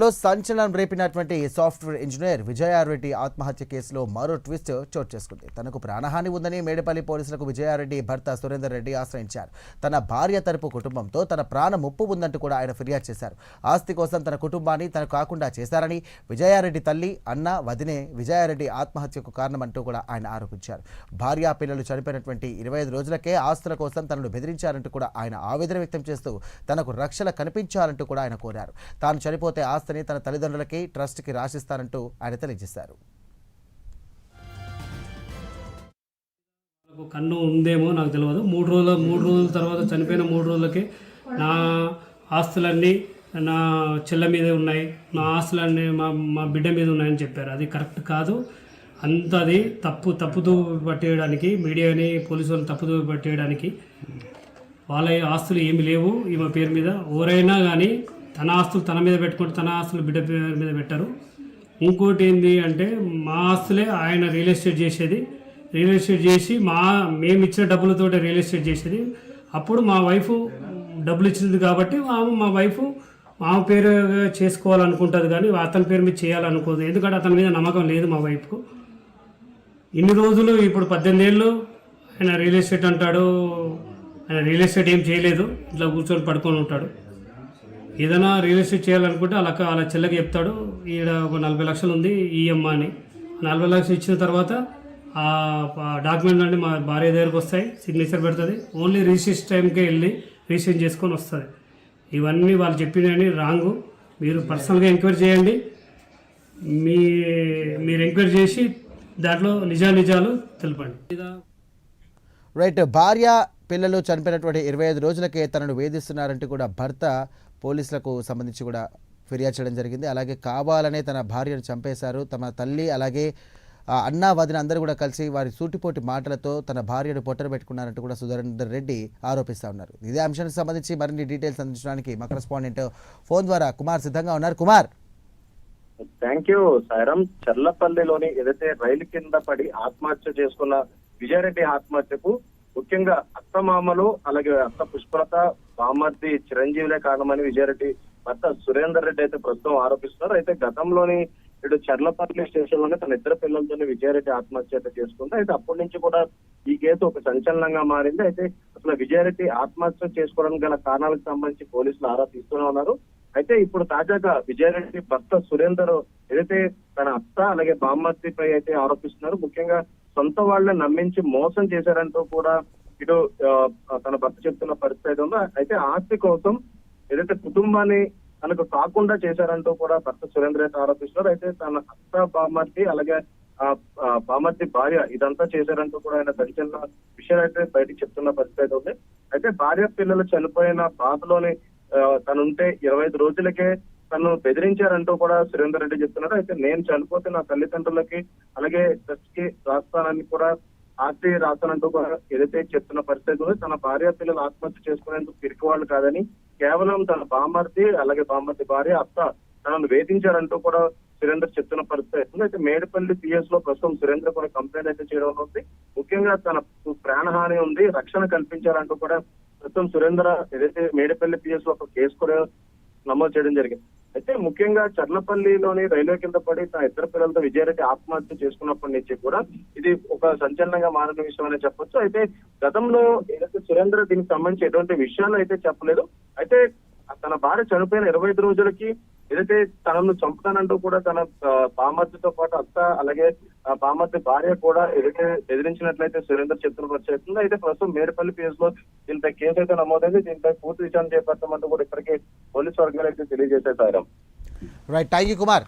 లో సంచలనం రేపినటువంటి software engineer Vijaya Reddy ఆత్మహత్య కేసులో మరో ట్విస్ట్ చోటు చేసుకుంది. తనకు ప్రాణహాని ఉందని మేడపల్లి పోలీసులకు విజయారెడ్డి భర్త సురేందర్ రెడ్డి ఆశ్రయించారు. తన భార్య తరపు కుటుంబంతో తన ప్రాణ ముప్పు ఉందంటూ కూడా ఆయన ఫిర్యాదు చేశారు. ఆస్తి కోసం తన కుటుంబాన్ని తనకు కాకుండా చేశారని, విజయారెడ్డి తల్లి, అన్న, వదినే విజయారెడ్డి ఆత్మహత్యకు కారణమంటూ కూడా ఆయన ఆరోపించారు. భార్య పిల్లలు చనిపోయినటువంటి 25 రోజులకే ఆస్తుల కోసం తనను బెదిరించారంటూ కూడా ఆయన ఆవేదన వ్యక్తం చేస్తూ తనకు రక్షణ కనిపించాలంటూ కూడా ఆయన కోరారు. తాను చనిపోతే ఆస్తిని తన తల్లిదండ్రులకి, ట్రస్ట్కి రాసిస్తానంటూ ఆయన తెలియజేశారు. కన్ను ఉందేమో నాకు తెలియదు. మూడు రోజుల తర్వాత చనిపోయిన 3 రోజులకి నా ఆస్తులన్నీ నా చెల్ల మీదే ఉన్నాయి, నా ఆస్తులన్నీ మా బిడ్డ మీద ఉన్నాయని చెప్పారు. అది కరెక్ట్ కాదు. అంత అది తప్పుదూ పట్టేయడానికి, మీడియాని పోలీసు వాళ్ళు తప్పుదూ పట్టేయడానికి, వాళ్ళ ఆస్తులు ఏమి లేవు ఈమె పేరు మీద. ఎవరైనా కానీ తన ఆస్తులు తన మీద పెట్టుకుంటే తన ఆస్తులు బిడ్డ పేరు మీద పెట్టారు. ఇంకోటి ఏంటి అంటే, మా ఆస్తులే ఆయన రియల్ ఎస్టేట్ చేసేది. రియల్ ఎస్టేట్ చేసి మేము ఇచ్చిన డబ్బులతో రియల్ ఎస్టేట్ చేసేది. అప్పుడు మా వైఫ్ డబ్బులు ఇచ్చింది కాబట్టి మా వైఫ్ మా పేరు చేసుకోవాలనుకుంటుంది, కానీ అతని పేరు మీద చేయాలనుకోదు. ఎందుకంటే అతని మీద నమ్మకం లేదు మా వైఫ్కు. ఇన్ని రోజులు ఇప్పుడు 18 ఏళ్ళు ఆయన రియల్ ఎస్టేట్ అంటాడు. ఆయన రియల్ ఎస్టేట్ ఏం చేయలేదు, ఇట్లా కూర్చొని పడుకొని ఉంటాడు. ఏదైనా రియల్ ఎస్టేట్ చేయాలనుకుంటే వాళ్ళ చెల్లెకి చెప్తాడు, ఈడ ఒక 40 లక్షలు ఉంది ఈఎంఐ అని. 40 లక్షలు ఇచ్చిన తర్వాత ఆ డాక్యుమెంట్ అంటే మా భార్య దగ్గరకు వస్తాయి, సిగ్నేచర్ పెడుతుంది. ఓన్లీ రిజిస్ట్రేషన్ టైంకే వెళ్ళి రిజిస్ట్రేషన్ చేసుకొని వస్తుంది. ఇవన్నీ వాళ్ళు చెప్పినవి రాంగు. మీరు పర్సనల్గా ఎంక్వైరీ చేయండి. మీరు ఎంక్వైరీ చేసి దాంట్లో నిజాలు తెలపండి. రైట్. భార్య పిల్లలు చనిపోయినటువంటి 25 రోజులకే తనను వేధిస్తున్నారంటూ కూడా భర్త పోలీసులకు సంబంధించి కూడా ఫిర్యాదు చేయడం జరిగింది. అలాగే కావాలనే తన భార్యను చంపేశారు. తమ తల్లి అలాగే అన్న, వదిన అందరూ కూడా కలిసి వారి సూటిపోటి మాటలతో తన భార్యను పొట్టన పెట్టుకున్నారంటూ కూడా సురేందర్ రెడ్డి ఆరోపిస్తూ ఉన్నారు. ఇదే అంశానికి సంబంధించి మరిన్ని డీటెయిల్స్ అందించడానికి మా కరెస్పాండెంట్ ఫోన్ ద్వారా కుమార్ సిద్ధంగా ఉన్నారు. కుమార్. Thank you Sairam. చర్లపల్లిలోని ఏదైతే రైలు కింద పడి ఆత్మహత్య చేసుకున్న విజయారెడ్డి ఆత్మహత్యకు ముఖ్యంగా అత్తమామలు అలాగే అత్త పుష్పలత, బామర్ది చిరంజీవులే కారణమని విజయారెడ్డి భర్త సురేందర్ రెడ్డి అయితే ప్రస్తుతం ఆరోపిస్తున్నారు. అయితే గతంలోని ఇటు చర్లపల్లి స్టేషన్ లోనే తన 2 పిల్లలతోనే విజయారెడ్డి ఆత్మహత్య చేసుకుంది. అయితే అప్పటి నుంచి కూడా ఈ కేసు ఒక సంచలనంగా మారింది. అయితే అసలు విజయారెడ్డి ఆత్మహత్య చేసుకోవడానికి గల కారణాలకు సంబంధించి పోలీసులు ఆరా తీస్తూనే ఉన్నారు. అయితే ఇప్పుడు తాజాగా విజయారెడ్డి భర్త సురేందర్ ఏదైతే తన అత్త అలాగే బామ్మర్దిపై అయితే ఆరోపిస్తున్నారు. ముఖ్యంగా సొంత వాళ్ళని నమ్మించి మోసం చేశారంటూ కూడా ఇటు తన భర్త చెప్తున్న పరిస్థితి ఉందో. అయితే ఆస్తి కోసం ఏదైతే కుటుంబాన్ని తనకు కాకుండా చేశారంటూ కూడా భర్త సురేంద్ర అయితే ఆరోపిస్తున్నారు. అయితే తన అత్త, బామ్మర్ది అలాగే బామ్మర్ది భార్య ఇదంతా చేశారంటూ కూడా ఆయన సంచలన విషయాలు అయితే బయటకు చెప్తున్న పరిస్థితి ఉంది. అయితే భార్య పిల్లలు చనిపోయిన బాధలోని తనుంటే 25 రోజులకే తను బెదిరించారంటూ కూడా సురేందర్ రెడ్డి చెప్తున్నారు. అయితే నేను చనిపోతే నా తల్లిదండ్రులకి అలాగే ట్రస్ట్ కి రాస్తానని కూడా ఆస్తి రాస్తానంటూ కూడా ఏదైతే చెప్తున్న పరిస్థితి ఉంది. తన భార్య పిల్లలు ఆత్మహత్య చేసుకునేందుకు పిరికి వాళ్ళు కాదని, కేవలం తన బామ్మర్ది అలాగే బామ్మర్ది భార్య అత్త తనను వేధించారంటూ కూడా సురేందర్ చెప్తున్న పరిస్థితి ఉంది. అయితే మేడపల్లి పిఎస్ లో ప్రస్తుతం సురేందర్ కూడా కంప్లైంట్ అయితే చేయడం ఉంది. ముఖ్యంగా తన ప్రాణహాని ఉంది, రక్షణ కల్పించారంటూ కూడా ప్రస్తుతం సురేంద్ర ఏదైతే మేడపల్లి పిఎస్ లో ఒక కేసు కూడా నమోదు చేయడం జరిగింది. అయితే ముఖ్యంగా చర్లపల్లిలోని రైల్వే కింద పడి తన 2 పిల్లలతో విజయారెడ్డి ఆత్మహత్య చేసుకున్నప్పటి నుంచి కూడా ఇది ఒక సంచలనంగా మారిన విషయం అనే చెప్పొచ్చు. అయితే గతంలో ఏదైతే సురేంద్ర దీనికి సంబంధించి ఎటువంటి విషయాలు అయితే చెప్పలేదు. అయితే తన భార్య చనిపోయిన 25 రోజులకి ఏదైతే తనను చంపుతానంటూ కూడా తన బామర్దితో పాటు అత్త అలాగే బామర్ది భార్య కూడా ఏదైతే బెదిరించినట్లయితే సురేందర్ చెప్తున్న పరిస్థితి. అయితే ప్రస్తుతం మేడపల్లి పిఎస్ లో దీనిపై కేసు అయితే నమోదైంది. దీనిపై పూర్తి విచారణ చేపడతామంటూ కూడా ఇప్పటికే పోలీసు వర్గాలు అయితే తెలియజేశారు. రైట్. Thank you Kumar.